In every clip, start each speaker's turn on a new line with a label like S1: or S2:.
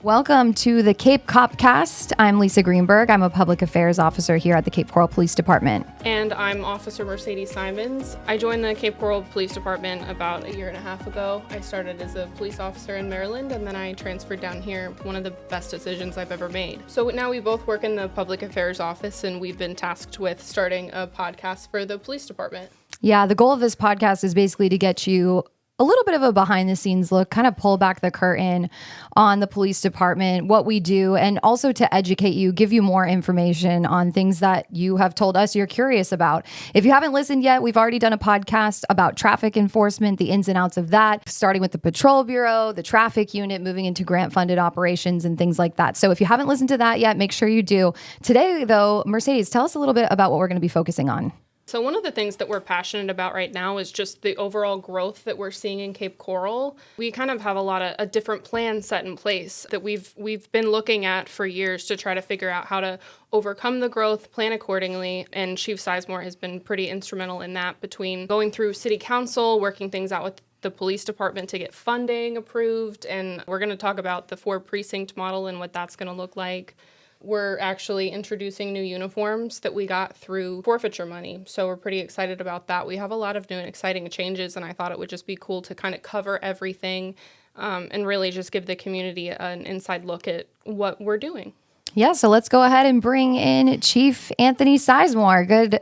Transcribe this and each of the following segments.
S1: Welcome to the Cape Copcast. I'm Lisa Greenberg. I'm a public affairs officer here at the Cape Coral Police Department.
S2: And I'm Officer Mercedes Simonds. I joined the Cape Coral Police Department about a year and a half ago. I started as a police officer in Maryland, and then I transferred down here. One of the best decisions I've ever made. So now we both work in the public affairs office, and we've been tasked with starting a podcast for the police department.
S1: Yeah, the goal of this podcast is basically to get you a little bit of a behind the scenes look, kind of pull back the curtain on the police department, what we do, and also to educate you, give you more information on things that you have told us you're curious about. If you haven't listened yet, we've already done a podcast about traffic enforcement, the ins and outs of that, starting with the patrol bureau, the traffic unit, moving into grant funded operations and things like that. So if you haven't listened to that yet, make sure you do. Today, though, Mercedes, tell us a little bit about what we're going to be focusing on.
S2: So one of the things that we're passionate about right now is just the overall growth that we're seeing in Cape Coral. We kind of have a lot of different plans set in place that we've been looking at for years to try to figure out how to overcome the growth, plan accordingly, and Chief Sizemore has been pretty instrumental in that, between going through city council, working things out with the police department to get funding approved, and we're going to talk about the four-precinct model and what that's going to look like. We're actually introducing new uniforms that we got through forfeiture money, so we're pretty excited about that. We have a lot of new and exciting changes, and I thought it would just be cool to kind of cover everything and really just give the community an inside look at what we're doing.
S1: Yeah, so let's go ahead and bring in Chief Anthony Sizemore.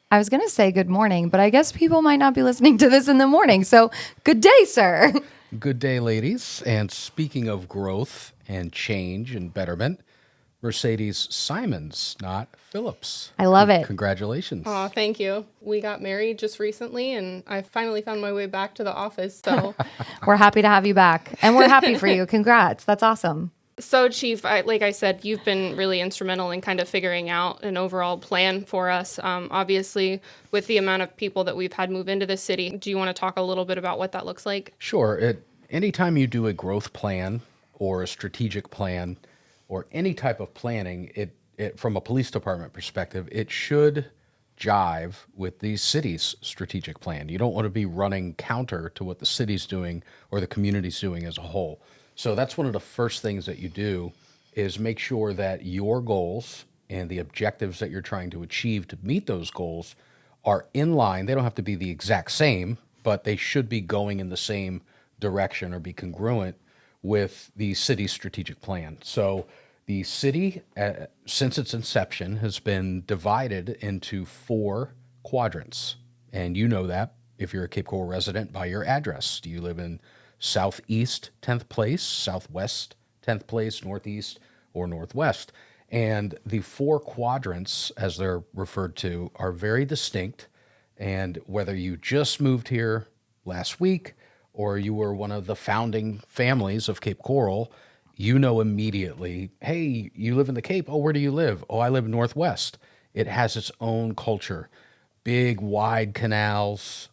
S1: I was going to say good morning, but I guess people might not be listening to this in the morning, so good day, sir.
S3: Good day, ladies. And speaking of growth and change and betterment, Mercedes Simonds, not Phillips.
S1: I love it.
S3: Congratulations.
S2: Oh, thank you. We got married just recently, and I finally found my way back to the office. So
S1: we're happy to have you back, and we're happy for you. Congrats. That's awesome.
S2: So, Chief, like I said, you've been really instrumental in kind of figuring out an overall plan for us. Obviously, with the amount of people that we've had move into the city, do you want to talk a little bit about what that looks like?
S3: Sure. Anytime you do a growth plan or a strategic plan, or any type of planning, it from a police department perspective, it should jive with the city's strategic plan. You don't want to be running counter to what the city's doing or the community's doing as a whole. So that's one of the first things that you do, is make sure that your goals and the objectives that you're trying to achieve to meet those goals are in line. They don't have to be the exact same, but they should be going in the same direction or be congruent with the city's strategic plan. So the city, since its inception, has been divided into 4 quadrants. And you know that if you're a Cape Coral resident by your address. Do you live in Southeast 10th place, Southwest 10th place, Northeast, or Northwest? And the 4 quadrants, as they're referred to, are very distinct. And whether you just moved here last week or you were one of the founding families of Cape Coral, you know immediately, hey, you live in the Cape. Oh, where do you live? Oh, I live Northwest. It has its own culture. Big, wide canals,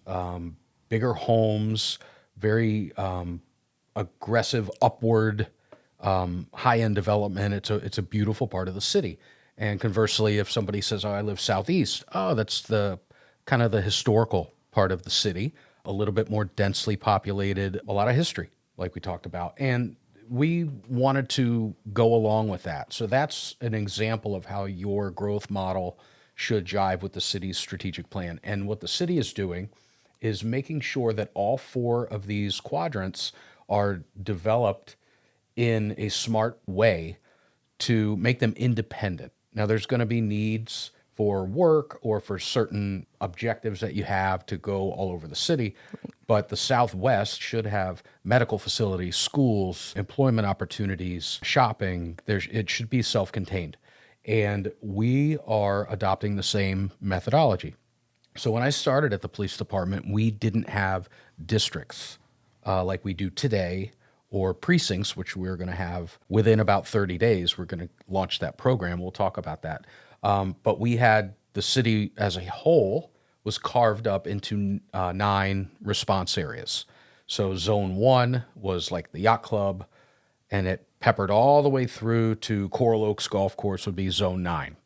S3: bigger homes, very aggressive, upward, high-end development. It's a beautiful part of the city. And conversely, if somebody says, oh, I live Southeast, oh, that's the kind of the historical part of the city, a little bit more densely populated, a lot of history, like we talked about. And we wanted to go along with that. So that's an example of how your growth model should jive with the city's strategic plan. And what the city is doing is making sure that all 4 of these quadrants are developed in a smart way to make them independent. Now, there's going to be needs for work or for certain objectives that you have to go all over the city. But the Southwest should have medical facilities, schools, employment opportunities, shopping. It should be self-contained. And we are adopting the same methodology. So when I started at the police department, we didn't have districts like we do today, or precincts, which we're going to have within about 30 days. We're going to launch that program. We'll talk about that. But we had the city as a whole was carved up into 9 response areas. So zone 1 was like the yacht club, and it peppered all the way through to Coral Oaks Golf Course would be zone 9.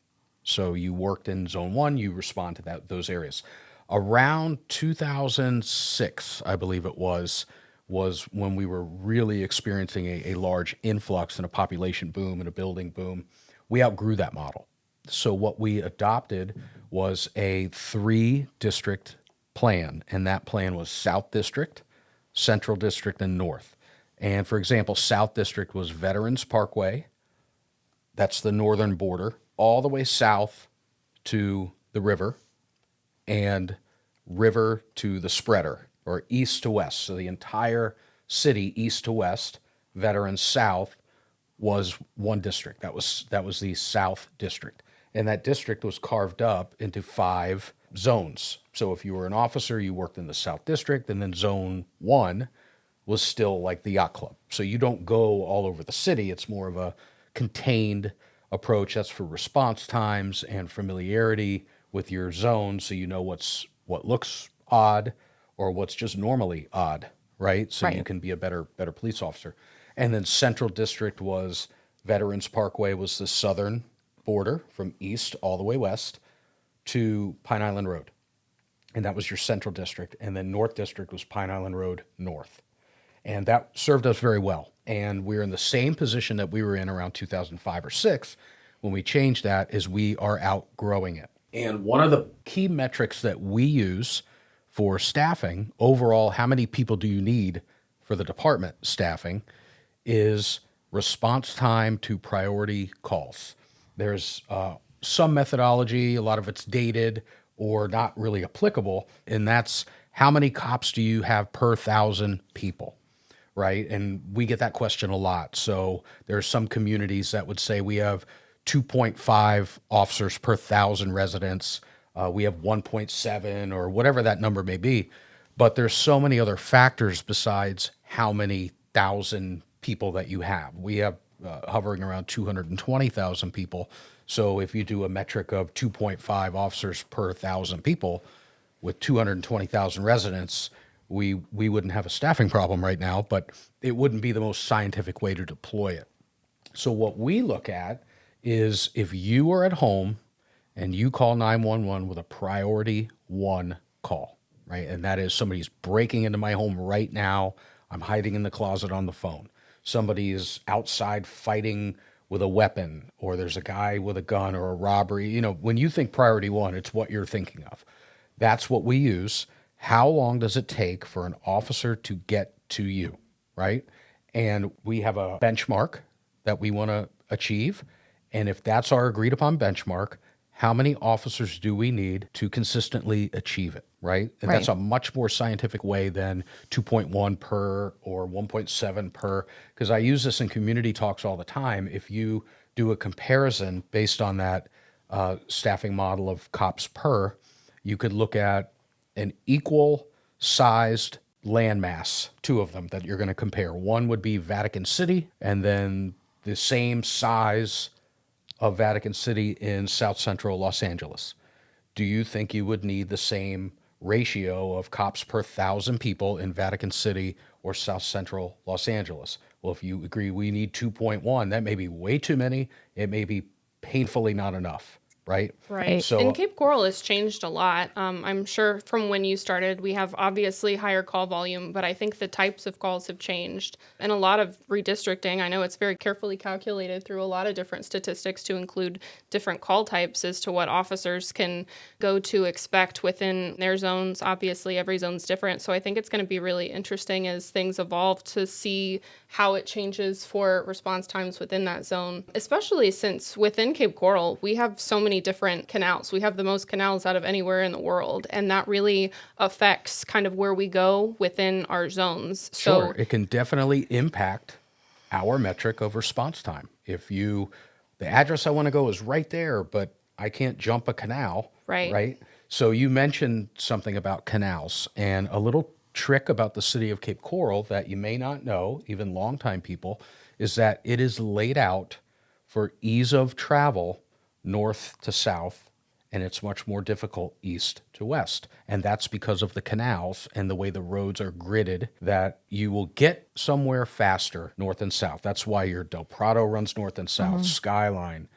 S3: So you worked in zone 1, you respond to those areas. Around 2006, I believe it was, was when we were really experiencing a large influx and a population boom and a building boom. We outgrew that model. So what we adopted was a 3-district plan, and that plan was South District, Central District, and North. And for example, South District was Veterans Parkway, that's the northern border, all the way south to the river, and river to the spreader, or east to west. So the entire city, east to west, Veterans South, was one district. That was the South District. And that district was carved up into 5 zones. So if you were an officer, you worked in the South District, and then Zone 1 was still like the yacht club. So you don't go all over the city. It's more of a contained approach. That's for response times and familiarity with your zone, so you know what looks odd or what's just normally odd, right? So you can be a better police officer. And then Central District was Veterans Parkway was the southern border from east all the way west to Pine Island Road. And that was your Central District. And then North District was Pine Island Road North. And that served us very well. And we're in the same position that we were in around 2005 or 6 when we changed that, is we are outgrowing it. And one of the key metrics that we use for staffing, overall, how many people do you need for the department staffing, is response time to priority calls. There's some methodology, a lot of it's dated or not really applicable, and that's how many cops do you have per 1,000 people, right? And we get that question a lot. So there's some communities that would say we have 2.5 officers per 1,000 residents. We have 1.7 or whatever that number may be. But there's so many other factors besides how many thousand people that you have. We have hovering around 220,000 people. So if you do a metric of 2.5 officers per 1,000 people with 220,000 residents, we wouldn't have a staffing problem right now, but it wouldn't be the most scientific way to deploy it. So what we look at is if you are at home and you call 911 with a priority 1 call, right? And that is somebody's breaking into my home right now. I'm hiding in the closet on the phone. Somebody is outside fighting with a weapon, or there's a guy with a gun or a robbery. You know, when you think priority 1, it's what you're thinking of. That's what we use. How long does it take for an officer to get to you, right? And we have a benchmark that we want to achieve. And if that's our agreed upon benchmark, how many officers do we need to consistently achieve it, right? And that's a much more scientific way than 2.1 per or 1.7 per, because I use this in community talks all the time. If you do a comparison based on that staffing model of cops per, you could look at an equal sized landmass, 2 of them that you're going to compare. One would be Vatican City, and then the same size of Vatican City in South Central Los Angeles. Do you think you would need the same ratio of cops per 1,000 people in Vatican City or South Central Los Angeles? Well, if you agree we need 2.1, that may be way too many. It may be painfully not enough, right?
S2: Right.
S3: So,
S2: and Cape Coral has changed a lot. I'm sure from when you started, we have obviously higher call volume, but I think the types of calls have changed and a lot of redistricting. I know it's very carefully calculated through a lot of different statistics to include different call types as to what officers can go to expect within their zones. Obviously, every zone's different. So I think it's going to be really interesting as things evolve to see how it changes for response times within that zone, especially since within Cape Coral, we have so many different canals. We have the most canals out of anywhere in the world, and that really affects kind of where we go within our zones.
S3: Sure, it can definitely impact our metric of response time. If the address I want to go is right there, but I can't jump a canal, right? So you mentioned something about canals, and a little trick about the city of Cape Coral that you may not know, even longtime people, is that it is laid out for ease of travel north to south, and it's much more difficult east to west. And that's because of the canals and the way the roads are gridded, that you will get somewhere faster north and south. That's why your Del Prado runs north and south, Skyline,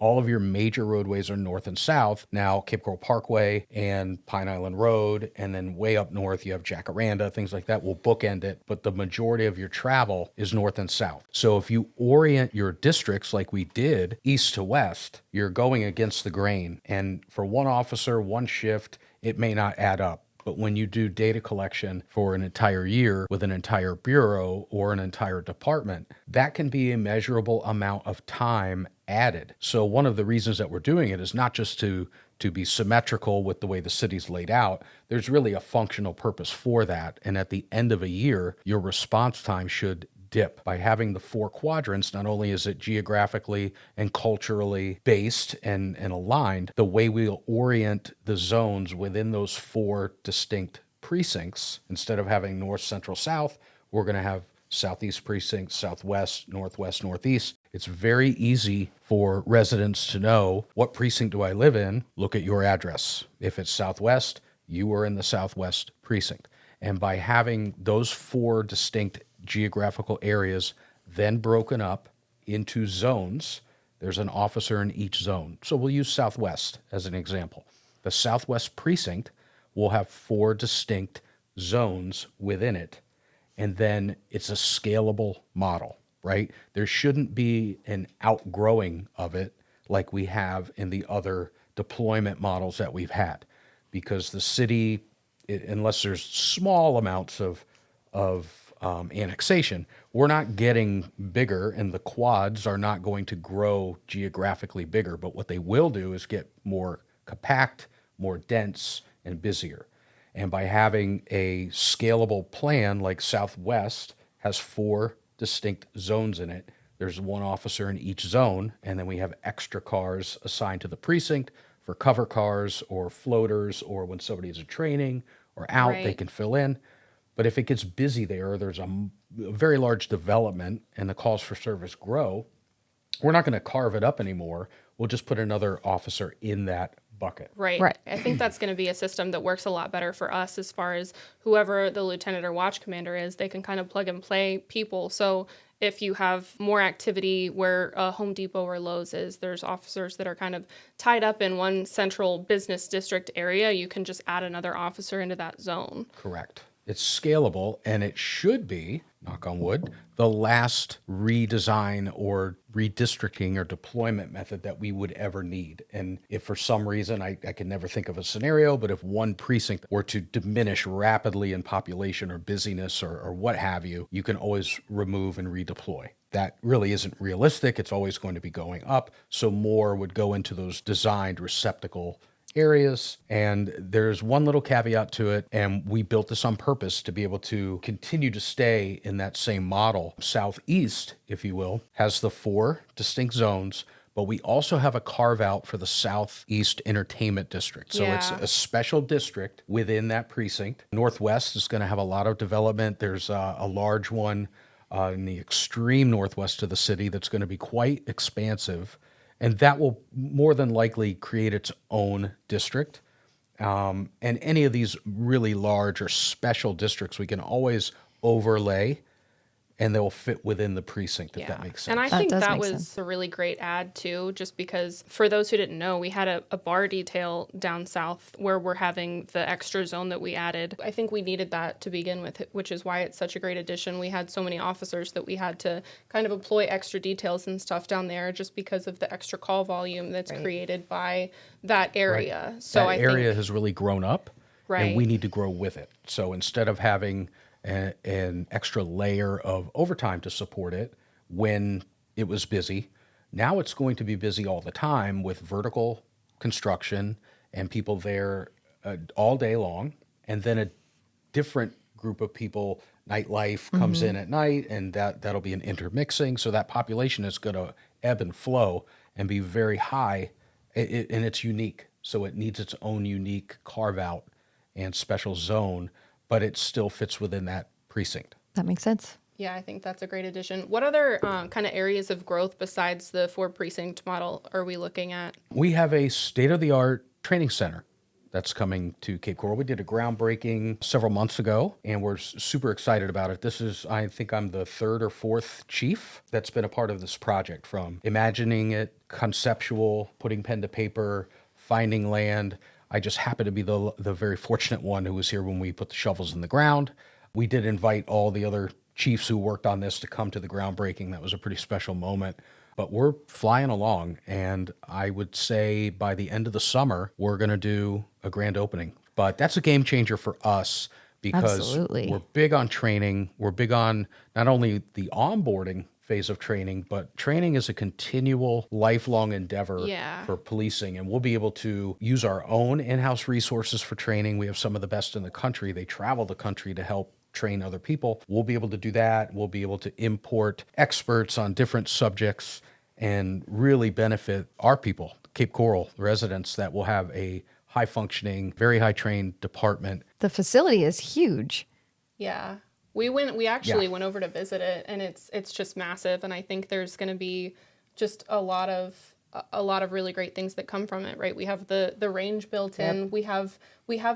S3: all of your major roadways are north and south. Now, Cape Coral Parkway and Pine Island Road, and then way up north, you have Jacaranda, things like that will bookend it. But the majority of your travel is north and south. So if you orient your districts like we did, east to west, you're going against the grain. And for one officer, one shift, it may not add up. But when you do data collection for an entire year with an entire bureau or an entire department, that can be a measurable amount of time added. So one of the reasons that we're doing it is not just to be symmetrical with the way the city's laid out. There's really a functional purpose for that. And at the end of a year, your response time should dip. By having the 4 quadrants, not only is it geographically and culturally based and aligned, the way we'll orient the zones within those 4 distinct precincts, instead of having north, central, south, we're going to have southeast precinct, southwest, northwest, northeast. It's very easy for residents to know, what precinct do I live in? Look at your address. If it's southwest, you are in the southwest precinct. And by having those 4 distinct geographical areas then broken up into zones, there's an officer in each zone. So we'll use Southwest as an example. The Southwest precinct will have 4 distinct zones within it, and then it's a scalable model, right? There shouldn't be an outgrowing of it like we have in the other deployment models that we've had, because the city, unless there's small amounts of annexation, we're not getting bigger, and the quads are not going to grow geographically bigger. But what they will do is get more compact, more dense, and busier. And by having a scalable plan like Southwest has 4 distinct zones in it, there's one officer in each zone, and then we have extra cars assigned to the precinct for cover cars or floaters, or when somebody is in training or out, they can fill in. But if it gets busy there, there's a very large development and the calls for service grow, we're not going to carve it up anymore. We'll just put another officer in that bucket.
S2: Right. I think that's going to be a system that works a lot better for us, as far as whoever the lieutenant or watch commander is, they can kind of plug and play people. So if you have more activity where Home Depot or Lowe's is, there's officers that are kind of tied up in one central business district area, you can just add another officer into that zone.
S3: Correct. It's scalable, and it should be, knock on wood, the last redesign or redistricting or deployment method that we would ever need. And if for some reason, I can never think of a scenario, but if one precinct were to diminish rapidly in population or busyness or what have you, you can always remove and redeploy. That really isn't realistic. It's always going to be going up. So more would go into those designed receptacle areas. And there's one little caveat to it, and we built this on purpose to be able to continue to stay in that same model. Southeast, if you will, has the 4 distinct zones, but we also have a carve out for the Southeast Entertainment District. So it's a special district within that precinct. Northwest is going to have a lot of development. There's a large one in the extreme northwest of the city that's going to be quite expansive. And that will more than likely create its own district. And any of these really large or special districts, we can always overlay, and they'll fit within the precinct, if that makes sense.
S2: And I think that was a really great add, too, just because for those who didn't know, we had a bar detail down south where we're having the extra zone that we added. I think we needed that to begin with, which is why it's such a great addition. We had so many officers that we had to kind of employ extra details and stuff down there just because of the extra call volume that's created by that area.
S3: Right.
S2: So
S3: that area has really grown up,
S2: right,
S3: and we need to grow with it. So instead of having an extra layer of overtime to support it when it was busy, now it's going to be busy all the time with vertical construction and people there all day long. And then a different group of people, nightlife comes in at night, and that'll be an intermixing. So that population is going to ebb and flow and be very high, and it's unique. So it needs its own unique carve out and special zone, but it still fits within that precinct.
S1: That makes sense.
S2: Yeah, I think that's a great addition. What other kind of areas of growth besides the 4-precinct model are we looking at?
S3: We have a state-of-the-art training center that's coming to Cape Coral. We did a groundbreaking several months ago, and we're super excited about it. This is, I think I'm the third or fourth chief that's been a part of this project, from imagining it, conceptual, putting pen to paper, finding land. I just happen to be the very fortunate one who was here when we put the shovels in the ground. We did invite all the other chiefs who worked on this to come to the groundbreaking. That was a pretty special moment. But we're flying along, and I would say by the end of the summer, we're going to do a grand opening. But that's a game changer for us because
S1: Absolutely.
S3: we're big on training. We're big on not only the onboarding phase of training, but training is a continual, lifelong endeavor for policing. And we'll be able to use our own in-house resources for training. We have some of the best in the country. They travel the country to help train other people. We'll be able to do that. We'll be able to import experts on different subjects and really benefit our people, Cape Coral residents, that will have a high functioning, very high trained department.
S1: The facility is huge.
S2: Yeah. We actually went over to visit it, and it's just massive, and I think there's going to be just a lot of really great things that come from it, right? We have the range built in. We have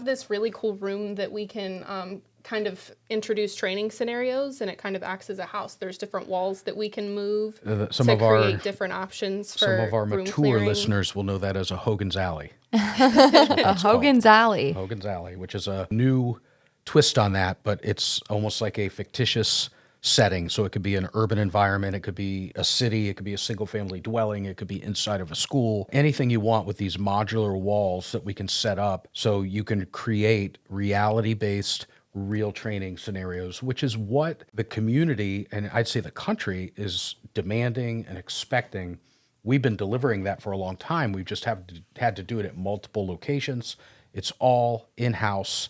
S2: this really cool room that we can kind of introduce training scenarios, and it kind of acts as a house. There's different walls that we can move to create different options for
S3: some of our
S2: room
S3: mature
S2: clearing.
S3: listeners will know that as a Hogan's Alley.
S1: A Hogan's Alley.
S3: Hogan's Alley, which is a new twist on that, but it's almost like a fictitious setting. So it could be an urban environment, it could be a city, it could be a single family dwelling, it could be inside of a school, anything you want with these modular walls that we can set up so you can create reality-based real training scenarios, which is what the community, and I'd say the country, is demanding and expecting. We've been delivering that for a long time. We've just had to do it at multiple locations. It's all in-house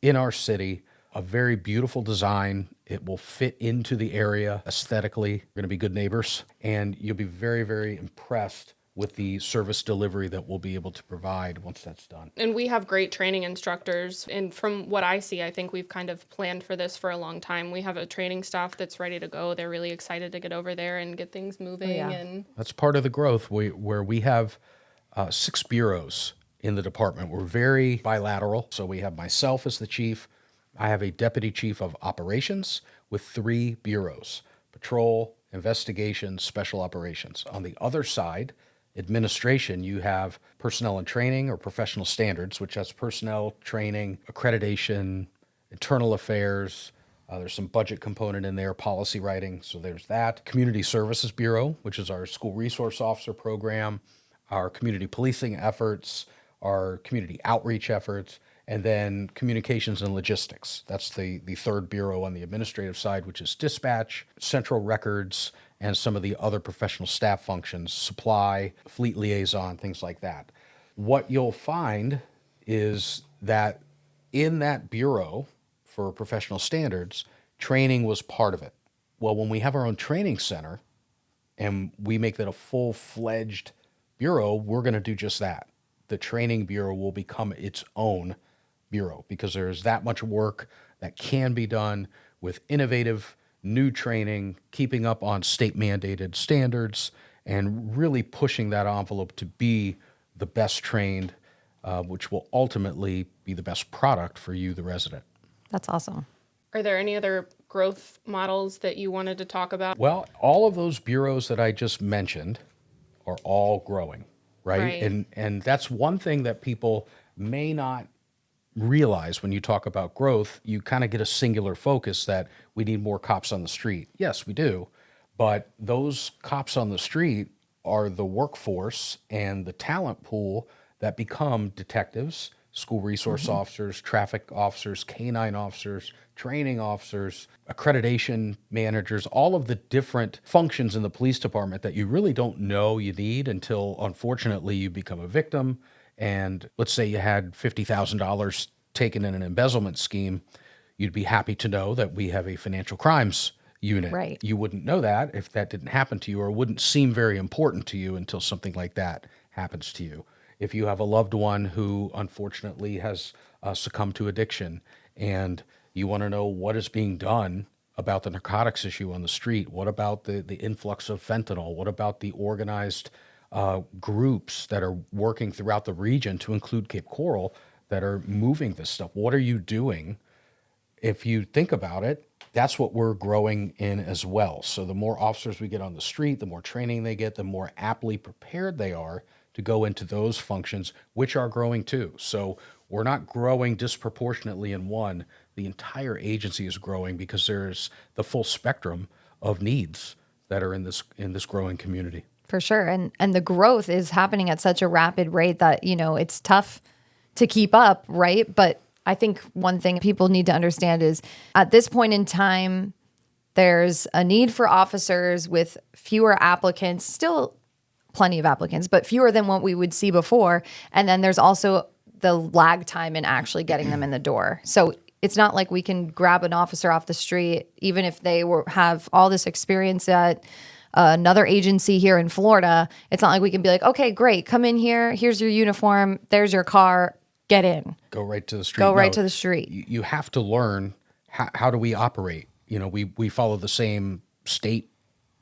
S3: in our city, a very beautiful design. It will fit into the area aesthetically. We're going to be good neighbors, and you'll be very, very impressed with the service delivery that we'll be able to provide once that's done.
S2: And we have great training instructors. And from what I see, I think we've kind of planned for this for a long time. We have a training staff that's ready to go. They're really excited to get over there and get things moving. And
S3: that's part of the growth, where we have 6 bureaus in the department. We're very bilateral. So we have myself as the chief. I have a deputy chief of operations with 3 bureaus: patrol, investigation, special operations. On the other side, administration, you have personnel and training, or professional standards, which has personnel, training, accreditation, internal affairs. There's some budget component in there, policy writing. So there's that. Community Services Bureau, which is our school resource officer program, our community policing efforts, our community outreach efforts, and then communications and logistics. That's the third bureau on the administrative side, which is dispatch, central records, and some of the other professional staff functions, supply, fleet liaison, things like that. What you'll find is that in that bureau for professional standards, training was part of it. Well, when we have our own training center and we make that a full-fledged bureau, we're going to do just that. The training bureau will become its own bureau because there's that much work that can be done with innovative new training, keeping up on state mandated standards, and really pushing that envelope to be the best trained, which will ultimately be the best product for you, the resident.
S1: That's awesome.
S2: Are there any other growth models that you wanted to talk about?
S3: Well, all of those bureaus that I just mentioned are all growing, right? And that's one thing that people may not realize when you talk about growth. You kind of get a singular focus that we need more cops on the street. Yes, we do. But those cops on the street are the workforce and the talent pool that become detectives, school resource officers, traffic officers, canine officers, training officers, accreditation managers, all of the different functions in the police department that you really don't know you need until, unfortunately, you become a victim. And let's say you had $50,000 taken in an embezzlement scheme, you'd be happy to know that we have a financial crimes unit.
S1: Right.
S3: You wouldn't know that if that didn't happen to you, or wouldn't seem very important to you until something like that happens to you. If you have a loved one who unfortunately has succumbed to addiction and you want to know what is being done about the narcotics issue on the street, what about the influx of fentanyl, what about the organized groups that are working throughout the region, to include Cape Coral, that are moving this stuff. What are you doing? If you think about it, that's what we're growing in as well. So the more officers we get on the street, the more training they get, the more aptly prepared they are to go into those functions, which are growing too. So we're not growing disproportionately in one. The entire agency is growing because there's the full spectrum of needs that are in this growing community.
S1: For sure. And the growth is happening at such a rapid rate that, it's tough to keep up, right? But I think one thing people need to understand is at this point in time, there's a need for officers with fewer applicants, still plenty of applicants, but fewer than what we would see before. And then there's also the lag time in actually getting them in the door. So it's not like we can grab an officer off the street, even if they have all this experience at another agency here in Florida. It's not like we can be like, okay, great, come in here. Here's your uniform. There's your car. Get in.
S3: Go right to the street.
S1: Go right to the street.
S3: You have to learn how do we operate. We follow the same state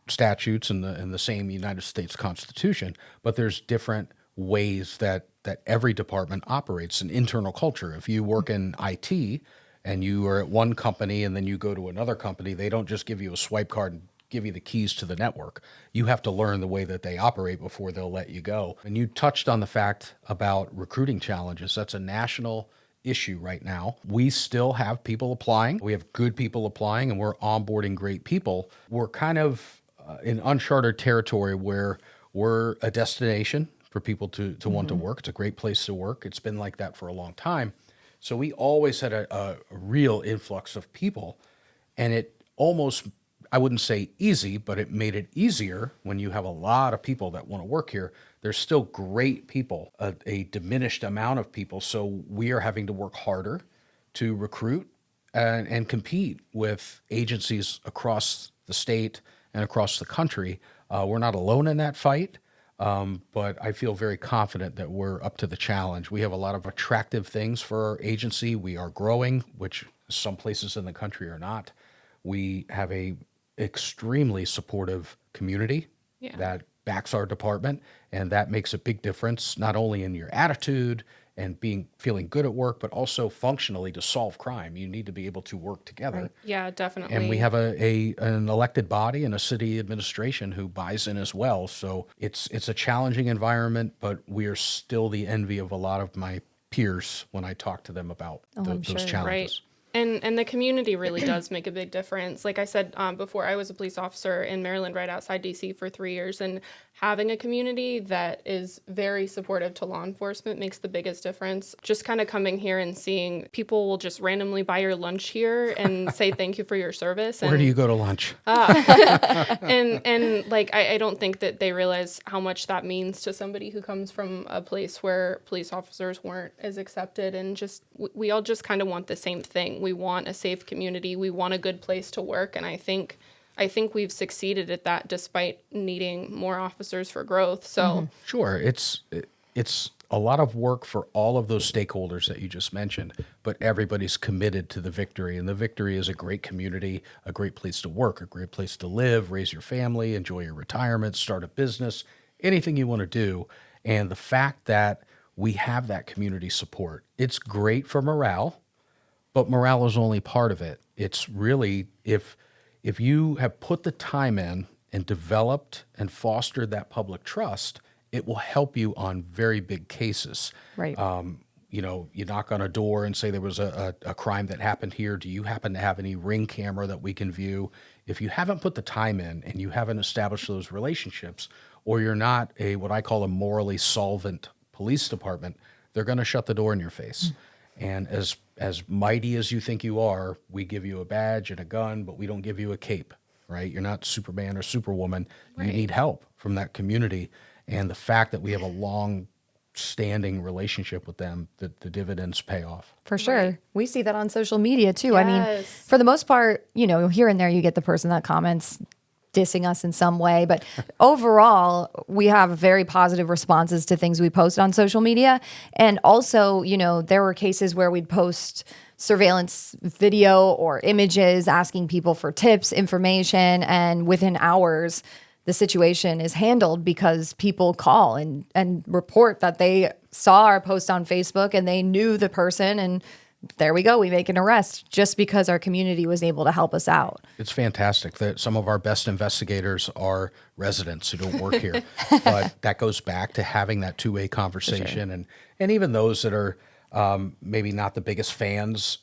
S3: statutes and the same United States Constitution, but there's different ways that every department operates, an internal culture. If you work in IT and you are at one company and then you go to another company, they don't just give you a swipe card and give you the keys to the network. You have to learn the way that they operate before they'll let you go. And you touched on the fact about recruiting challenges. That's a national issue right now. We still have people applying. We have good people applying and we're onboarding great people. We're kind of in uncharted territory where we're a destination for people to want to work. It's a great place to work. It's been like that for a long time. So we always had a real influx of people, and it almost, I wouldn't say easy, but it made it easier when you have a lot of people that want to work here. There's still great people, a diminished amount of people. So we are having to work harder to recruit and compete with agencies across the state and across the country. We're not alone in that fight, but I feel very confident that we're up to the challenge. We have a lot of attractive things for our agency. We are growing, which some places in the country are not. We have a extremely supportive community that backs our department, and that makes a big difference, not only in your attitude and feeling good at work, but also functionally to solve crime. You need to be able to work together.
S2: Right. Yeah, definitely.
S3: And we have an elected body and a city administration who buys in as well. So it's a challenging environment, but we are still the envy of a lot of my peers when I talk to them about those challenges.
S2: Right. And the community really does make a big difference. Like I said before, I was a police officer in Maryland right outside D.C. for 3 years, and having a community that is very supportive to law enforcement makes the biggest difference. Just kind of coming here and seeing people will just randomly buy your lunch here and say thank you for your service.
S3: Where do you go to lunch?
S2: And like, I don't think that they realize how much that means to somebody who comes from a place where police officers weren't as accepted, and just we all just kind of want the same thing. We want a safe community. We want a good place to work. And I think we've succeeded at that despite needing more officers for growth. So
S3: Sure. It's a lot of work for all of those stakeholders that you just mentioned, but everybody's committed to the victory. And the victory is a great community, a great place to work, a great place to live, raise your family, enjoy your retirement, start a business, anything you want to do. And the fact that we have that community support, it's great for morale. But morale is only part of it. It's really, if you have put the time in and developed and fostered that public trust, it will help you on very big cases.
S1: Right.
S3: You knock on a door and say there was a crime that happened here. Do you happen to have any Ring camera that we can view? If you haven't put the time in and you haven't established those relationships, or you're not what I call a morally solvent police department, they're going to shut the door in your face. And as mighty as you think you are, we give you a badge and a gun, but we don't give you a cape, right? You're not Superman or Superwoman. Right. You need help from that community. And the fact that we have a long-standing relationship with them, the dividends pay off.
S1: For sure. Right. We see that on social media, too.
S2: Yes.
S1: I mean, for the most part, here and there you get the person that comments dissing us in some way. But overall, we have very positive responses to things we post on social media. And also, there were cases where we'd post surveillance video or images asking people for tips, information, and within hours, the situation is handled because people call and report that they saw our post on Facebook and they knew the person, and there we go. We make an arrest just because our community was able to help us out.
S3: It's fantastic that some of our best investigators are residents who don't work here. But that goes back to having that two-way conversation. And even those that are maybe not the biggest fans,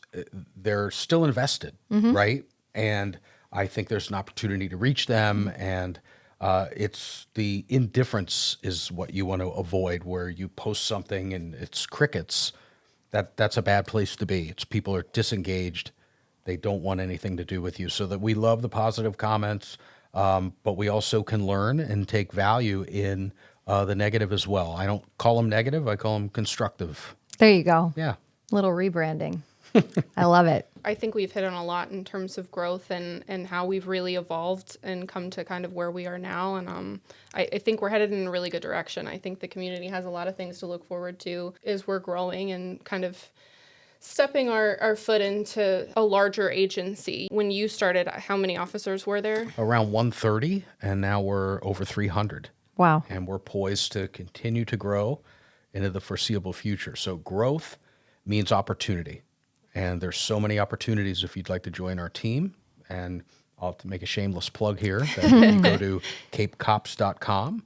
S3: they're still invested, right? And I think there's an opportunity to reach them. And it's the indifference is what you want to avoid, where you post something and it's crickets. That's a bad place to be. It's people are disengaged. They don't want anything to do with you. So that we love the positive comments, but we also can learn and take value in the negative as well. I don't call them negative. I call them constructive.
S1: There you go.
S3: Yeah.
S1: Little rebranding. I love it.
S2: I think we've hit on a lot in terms of growth and how we've really evolved and come to kind of where we are now. And I think we're headed in a really good direction. I think the community has a lot of things to look forward to as we're growing and kind of stepping our foot into a larger agency. When you started, how many officers were there?
S3: Around 130, and now we're over 300.
S1: Wow.
S3: And we're poised to continue to grow into the foreseeable future. So growth means opportunity. And there's so many opportunities if you'd like to join our team. And I'll have to make a shameless plug here that you go to capecops.com,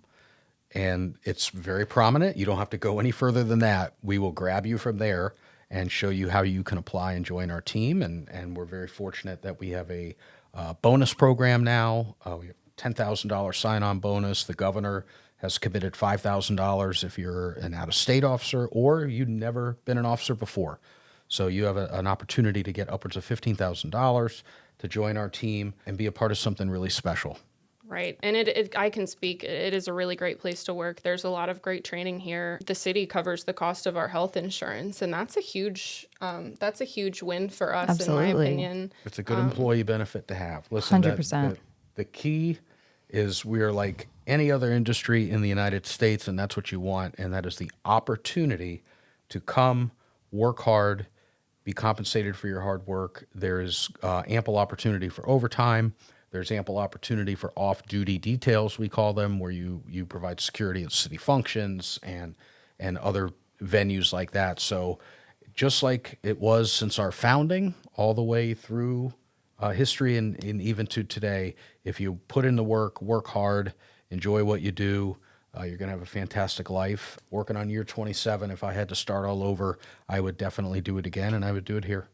S3: and it's very prominent. You don't have to go any further than that. We will grab you from there and show you how you can apply and join our team. And we're very fortunate that we have a bonus program now. We have $10,000 sign-on bonus. The governor has committed $5,000 if you're an out-of-state officer or you've never been an officer before. So you have an opportunity to get upwards of $15,000 to join our team and be a part of something really special.
S2: Right. And I can speak. It is a really great place to work. There's a lot of great training here. The city covers the cost of our health insurance, and that's a huge win for us,
S1: Absolutely.
S2: in my opinion.
S3: It's a good employee benefit to have. Listen,
S1: 100%.
S3: The key is we are like any other industry in the United States, and that's what you want, and that is the opportunity to come, work hard, be compensated for your hard work. There is ample opportunity for overtime. There's ample opportunity for off-duty details, we call them, where you provide security at city functions and other venues like that. So just like it was since our founding all the way through history and even to today, if you put in the work, work hard, enjoy what you do, you're going to have a fantastic life. Working on year 27, if I had to start all over, I would definitely do it again, and I would do it here.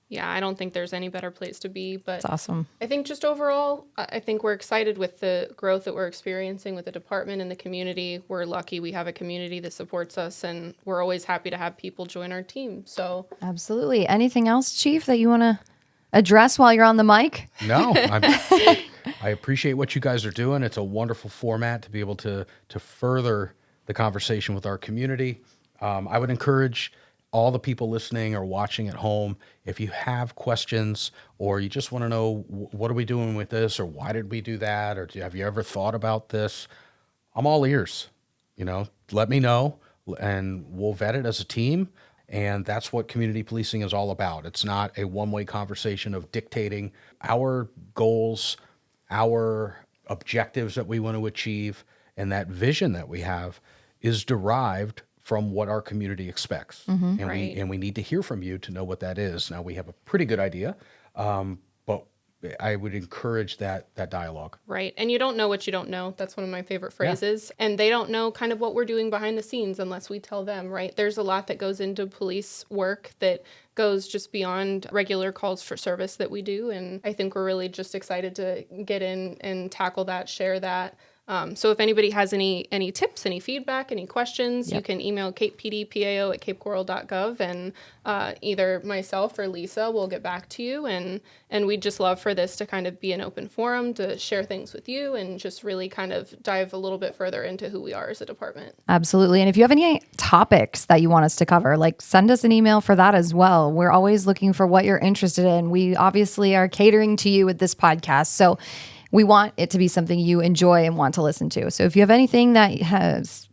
S2: Yeah, I don't think there's any better place to be. But
S1: That's awesome.
S2: I think just overall, I think we're excited with the growth that we're experiencing with the department and the community. We're lucky we have a community that supports us, and we're always happy to have people join our team. So
S1: Absolutely. Anything else, Chief, that you want to address while you're on the mic?
S3: No, I appreciate what you guys are doing. It's a wonderful format to be able to further the conversation with our community. I would encourage all the people listening or watching at home, if you have questions or you just want to know what are we doing with this or why did we do that or have you ever thought about this, I'm all ears. Let me know and we'll vet it as a team. And that's what community policing is all about. It's not a one-way conversation of dictating our goals, our objectives that we want to achieve, and that vision that we have is derived from what our community expects. And
S2: Right.
S3: we need to hear from you to know what that is. Now, we have a pretty good idea, but I would encourage that dialogue.
S2: Right. And you don't know what you don't know. That's one of my favorite phrases. And they don't know kind of what we're doing behind the scenes unless we tell them, right? There's a lot that goes into police work that goes just beyond regular calls for service that we do. And I think we're really just excited to get in and tackle that, share that. So if anybody has any tips, any feedback, any questions, you can email capepdpao@capecoral.gov, and either myself or Lisa will get back to you. And we'd just love for this to kind of be an open forum to share things with you and just really kind of dive a little bit further into who we are as a department.
S1: Absolutely. And if you have any topics that you want us to cover, send us an email for that as well. We're always looking for what you're interested in. We obviously are catering to you with this podcast. So we want it to be something you enjoy and want to listen to. So if you have anything that has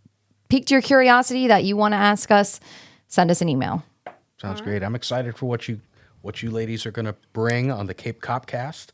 S1: piqued your curiosity that you want to ask us, send us an email.
S3: Sounds great. I'm excited for what you ladies are going to bring on the Cape Copcast.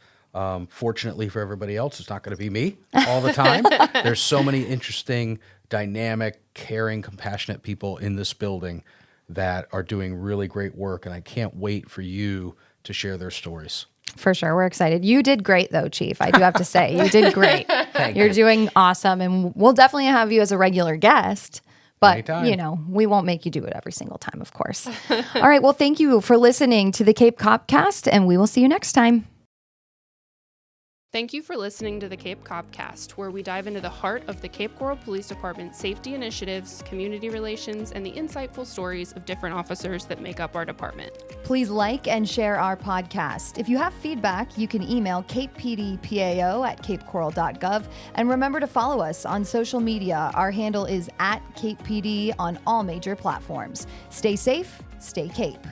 S3: Fortunately for everybody else, it's not going to be me all the time. There's so many interesting dynamic, caring, compassionate people in this building that are doing really great work, and I can't wait for you to share their stories.
S1: For sure. We're excited. You did great, though, Chief. I do have to say, you did great. You're doing awesome. And we'll definitely have you as a regular guest. But,
S3: Anytime.
S1: we won't make you do it every single time, of course. All right. Well, thank you for listening to the Cape Copcast, and we will see you next time.
S2: Thank you for listening to the Cape Copcast, where we dive into the heart of the Cape Coral Police Department safety initiatives, community relations, and the insightful stories of different officers that make up our department.
S1: Please like and share our podcast. If you have feedback, you can email capepdpao@capecoral.gov. And remember to follow us on social media. Our handle is @CapePD on all major platforms. Stay safe, stay Cape.